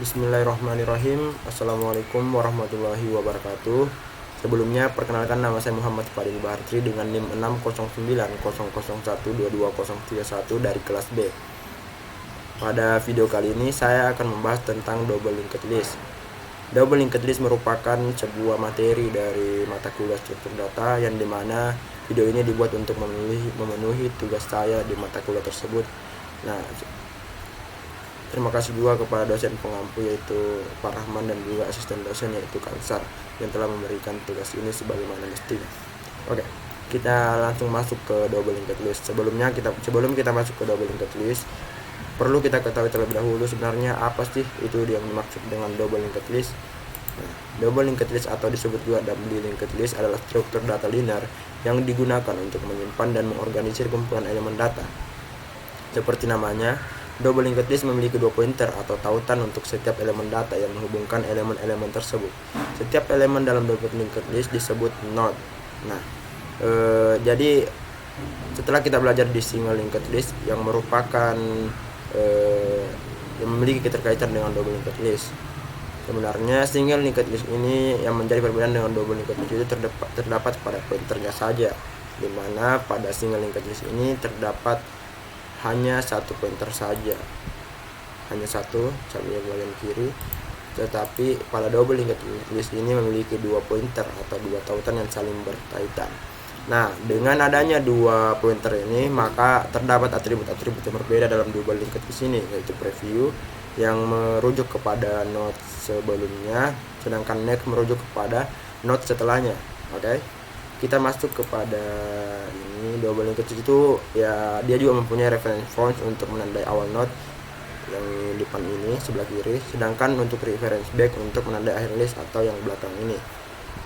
Bismillahirrahmanirrahim. Assalamualaikum warahmatullahi wabarakatuh. Sebelumnya perkenalkan, nama saya Muhammad Fadil Bahartri dengan NIM 60900012231 dari kelas B. Pada video kali ini saya akan membahas tentang double linked list. Double linked list merupakan sebuah materi dari mata kuliah struktur data yang dimana video ini dibuat untuk memenuhi tugas saya di mata kuliah tersebut. Nah, terima kasih juga kepada dosen pengampu yaitu Pak Rahman dan juga asisten dosen yaitu Kansar yang telah memberikan tugas ini sebagaimana mestinya. Oke, kita langsung masuk ke double linked list. Sebelum kita masuk ke double linked list, perlu kita ketahui terlebih dahulu sebenarnya apa sih itu yang dimaksud dengan double linked list. Nah, double linked list atau disebut juga double linked list adalah struktur data linear yang digunakan untuk menyimpan dan mengorganisir kumpulan elemen data. Seperti namanya, double linked list memiliki dua pointer atau tautan untuk setiap elemen data yang menghubungkan elemen-elemen tersebut. Setiap elemen dalam double linked list disebut node. Nah, jadi setelah kita belajar di single linked list yang merupakan yang memiliki keterkaitan dengan double linked list. Sebenarnya single linked list ini yang menjadi perbedaan dengan double linked list itu terdapat pada pointernya saja, di mana pada single linked list ini terdapat hanya satu pointer saja, hanya satu sambil bagian kiri. Tetapi pada double linked list ini memiliki dua pointer atau dua tautan yang saling berkaitan. Nah, dengan adanya dua pointer ini, maka terdapat atribut-atribut yang berbeda dalam double linked list ini, yaitu preview yang merujuk kepada node sebelumnya, sedangkan next merujuk kepada node setelahnya. Oke. Kita masuk kepada ini, double linked list itu ya dia juga mempunyai reference points untuk menandai awal node yang di depan ini sebelah kiri, sedangkan untuk reference back untuk menandai akhir list atau yang belakang ini.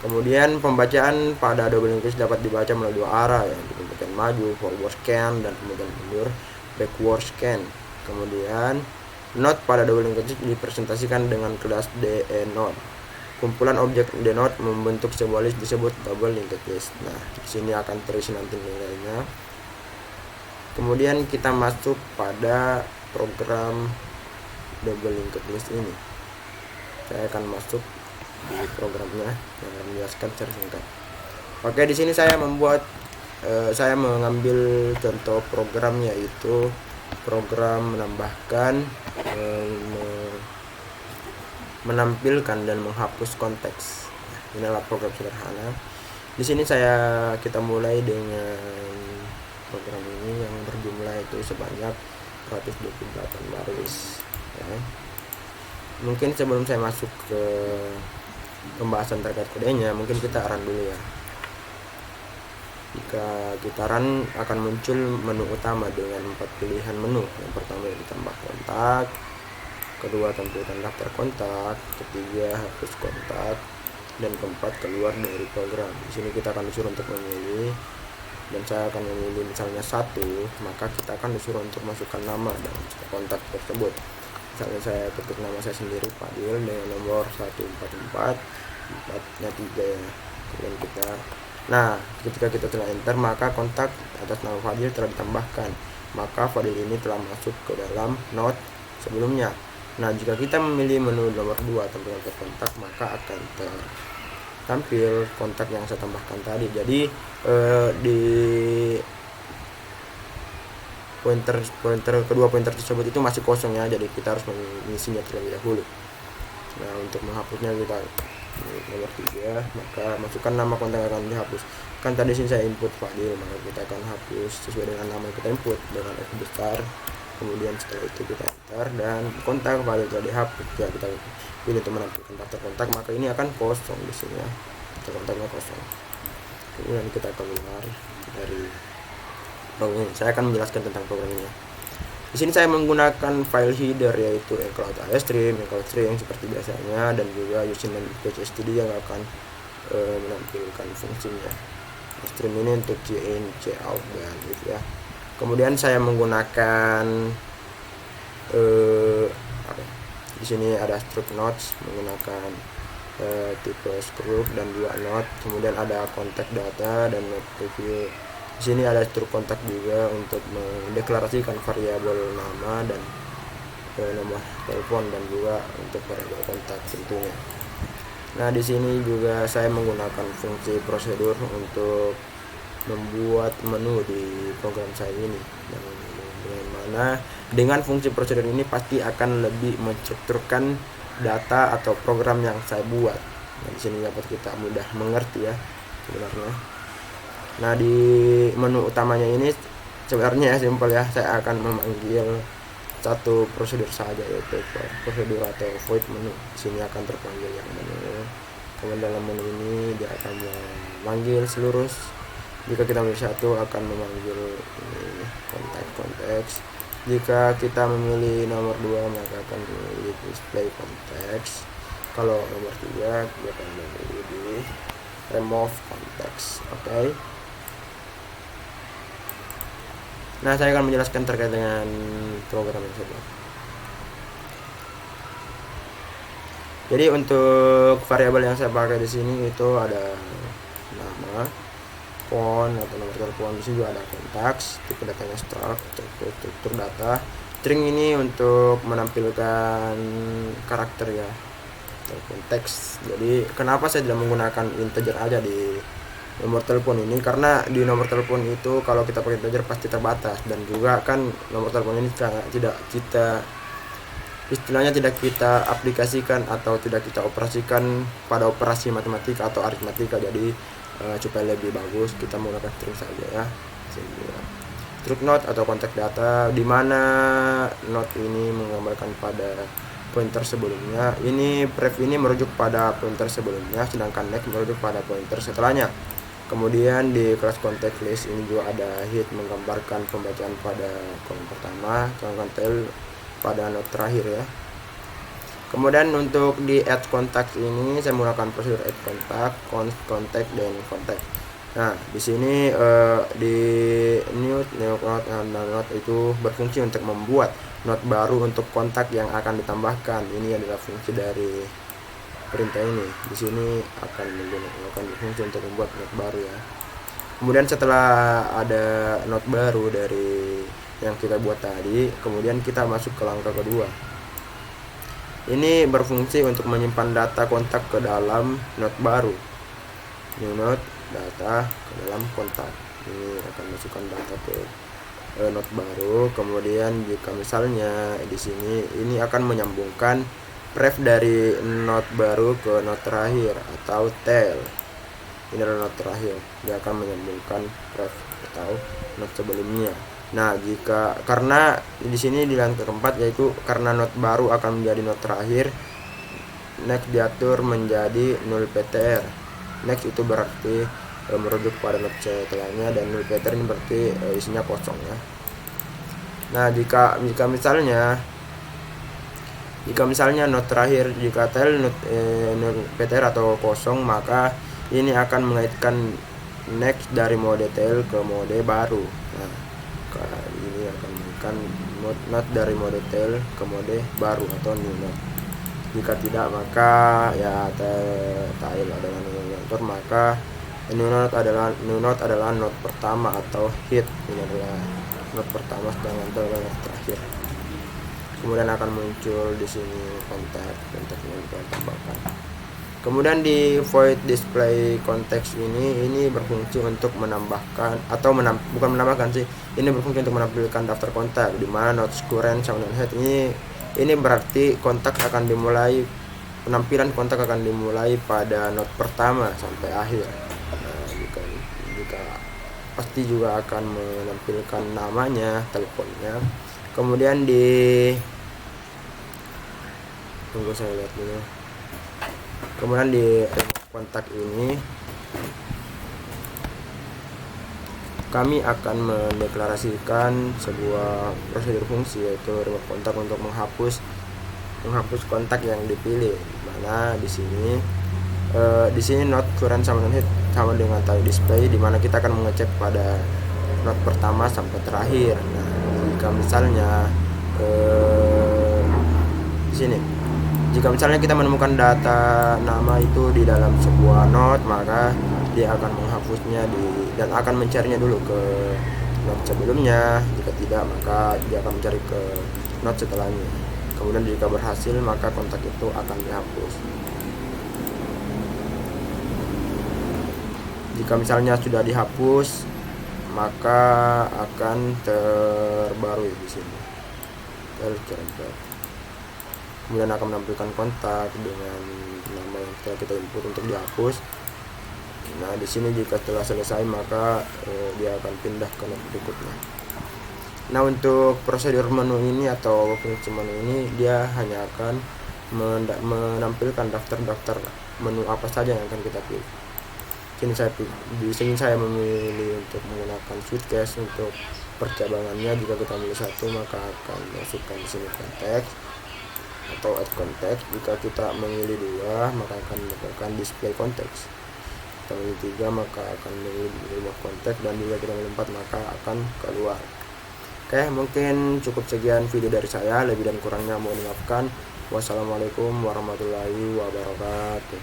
Kemudian pembacaan pada double linked list dapat dibaca melalui dua arah, yaitu kemudian maju forward scan dan kemudian mundur backward scan. Kemudian node pada double linked list dipresentasikan dengan kelas DE node. Kumpulan objek denote membentuk sebuah list disebut double linked list. Nah, di sini akan terisi nanti nilainya. Kemudian kita masuk pada program double linked list ini. Saya akan masuk di programnya yang akan menjelaskan secara singkat. Oke, di sini saya mengambil contoh program, yaitu program menambahkan, menampilkan dan menghapus konteks. Nah, inilah program sederhana. Di sini kita mulai dengan program ini yang berjumlah itu sebanyak 128 baris. Ya. Mungkin sebelum saya masuk ke pembahasan terkait kodenya, mungkin kita run dulu ya. Jika kita run akan muncul menu utama dengan 4 pilihan menu. Yang pertama ditambah kontak, kedua tampilkan daftar kontak, ketiga hapus kontak, dan keempat keluar dari program. Di sini kita akan disuruh untuk memilih, dan saya akan memilih misalnya 1, maka kita akan disuruh untuk masukkan nama dalam kontak tersebut. Misalnya saya ketik nama saya sendiri, Fadil, dengan nomor 144, 4-nya 3 ya. Ketika kita telah enter, maka kontak atas nama Fadil telah ditambahkan, maka Fadil ini telah masuk ke dalam node sebelumnya. Nah, jika kita memilih menu nomor 2 tampilan kontak, maka akan tampil kontak yang saya tambahkan tadi. Jadi di kedua pointer tersebut itu masih kosong ya, jadi kita harus mengisinya terlebih dahulu. Nah, untuk menghapusnya kita nomor 3, maka masukkan nama kontak yang akan dihapus. Kan tadi sini saya input Fadil, maka kita akan hapus sesuai dengan nama yang kita input dengan F besar. Kemudian setelah itu kita enter dan kontak Fadil telah dihapus. Ya, kita pilih untuk menampilkan daftar kontak, maka ini akan kosong di sini ya. Daftar kontaknya kosong. Kemudian kita keluar dari program ini. Saya akan menjelaskan tentang program ini ya. Di sini saya menggunakan file header, yaitu enclosed stream, enclosed string seperti biasanya, dan juga using dan std yang akan menampilkan fungsinya. Stream ini untuk in, out, dan if ya. Kemudian saya menggunakan di sini ada struct nodes menggunakan tipe struct dan 2 node. Kemudian ada contact data dan node preview. Di sini ada struct kontak juga untuk mendeklarasikan variabel nama dan ke nomor telepon dan juga untuk variabel kontak tentunya. Nah, di sini juga saya menggunakan fungsi prosedur untuk membuat menu di program saya ini, dengan mana dengan fungsi prosedur ini pasti akan lebih menstrukturkan data atau program yang saya buat. Nah, di sini dapat kita mudah mengerti ya sebenarnya. Nah, di menu utamanya ini sebenarnya simpel ya, saya akan memanggil satu prosedur saja, yaitu prosedur atau void menu. Di sini akan terpanggil yang menu. Kemudian dalam menu ini dia akan memanggil seluruh. Jika kita memilih satu akan memanggil ini konteks. Jika kita memilih nomor 2 maka akan memilih display konteks. Kalau nomor 3 dia akan memilih di remove konteks. Oke. Nah, saya akan menjelaskan terkait dengan program yang saya buat. Jadi untuk variabel yang saya pakai di sini itu ada nama, phone atau nomor telepon. Di sini juga ada kontaks, tipe datanya struct, struktur data. String ini untuk menampilkan karakter ya, atau teks. Jadi kenapa saya tidak menggunakan integer aja di nomor telepon ini, karena di nomor telepon itu kalau kita pakai integer pasti terbatas, dan juga kan nomor telepon ini tidak kita istilahnya tidak kita aplikasikan atau tidak kita operasikan pada operasi matematika atau aritmatika. Jadi supaya lebih bagus kita menggunakan string saja ya. Struct node atau konteks data, di mana node ini menggambarkan pada pointer sebelumnya. Ini pref ini merujuk pada pointer sebelumnya, sedangkan next merujuk pada pointer setelahnya. Kemudian di kelas konteks list ini juga ada hit menggambarkan pembacaan pada kolom pertama, sedangkan tail pada node terakhir ya. Kemudian untuk di add contact ini saya menggunakan prosedur add contact, contact dan contact. Nah, di sini di new node dan node itu berfungsi untuk membuat node baru untuk kontak yang akan ditambahkan. Ini adalah fungsi dari perintah ini. Di sini akan menggunakan fungsi untuk membuat node baru ya. Kemudian setelah ada node baru dari yang kita buat tadi, kemudian kita masuk ke langkah kedua. Ini berfungsi untuk menyimpan data kontak ke dalam node baru. New node data ke dalam kontak. Ini akan masukkan data ke node baru. Kemudian jika misalnya di sini ini akan menyambungkan pref dari node baru ke node terakhir atau tail. Ini adalah node terakhir, dia akan menyambungkan pref atau node sebelumnya. Nah, karena di sini di langkah keempat, yaitu karena node baru akan menjadi node terakhir, next diatur menjadi null ptr. Next itu berarti merujuk pada node setelahnya, dan null ptr ini berarti isinya kosong ya. Nah, jika misalnya node terakhir, jika tail node ptr atau kosong, maka ini akan mengaitkan next dari mode tail ke mode baru. Nah, ini akan mengaitkan node dari mode tail ke mode baru atau new node. Jika tidak, maka ya tail adalah new node, maka new node adalah node pertama atau hit. Ini adalah node pertama, sedangkan tail adalah terakhir. Kemudian akan muncul di sini kontak yang ditambahkan. Kemudian di void display konteks ini berfungsi untuk menambahkan atau bukan menambahkan sih, ini berfungsi untuk menampilkan daftar kontak, di mana nodes current sama head ini berarti kontak akan dimulai, penampilan kontak akan dimulai pada node pertama sampai akhir. Nah, jika pasti juga akan menampilkan namanya, teleponnya. Kemudian tunggu saya lihat dulu. Kemudian di kontak ini kami akan mendeklarasikan sebuah prosedur fungsi, yaitu remove kontak untuk menghapus kontak yang dipilih. Mana di sini node current sama head sama dengan tali display, di mana kita akan mengecek pada node pertama sampai terakhir. Nah, jika misalnya jika misalnya kita menemukan data nama itu di dalam sebuah node, maka dia akan menghapusnya dan akan mencarinya dulu ke node sebelumnya. Jika tidak, maka dia akan mencari ke node setelahnya. Kemudian jika berhasil maka kontak itu akan dihapus. Jika misalnya sudah dihapus maka akan terbarui di sini. Kemudian akan menampilkan kontak dengan nama yang telah kita input untuk dihapus. Nah, di sini jika telah selesai maka dia akan pindah ke note berikutnya. Nah, untuk prosedur menu ini atau fungsi menu ini dia hanya akan menampilkan daftar-daftar menu apa saja yang akan kita pilih. Di sini saya memilih untuk menggunakan switchcase. Untuk percabangannya jika kita memilih satu maka akan masukkan di sini konteks atau add context. Jika kita memilih dua maka akan melakukan display konteks. Kita memilih tiga maka akan memilih remove konteks, dan jika kita memilih 4 maka akan keluar. Oke, mungkin cukup sekian video dari saya. Lebih dan kurangnya mohon dimaafkan. Wassalamualaikum warahmatullahi wabarakatuh.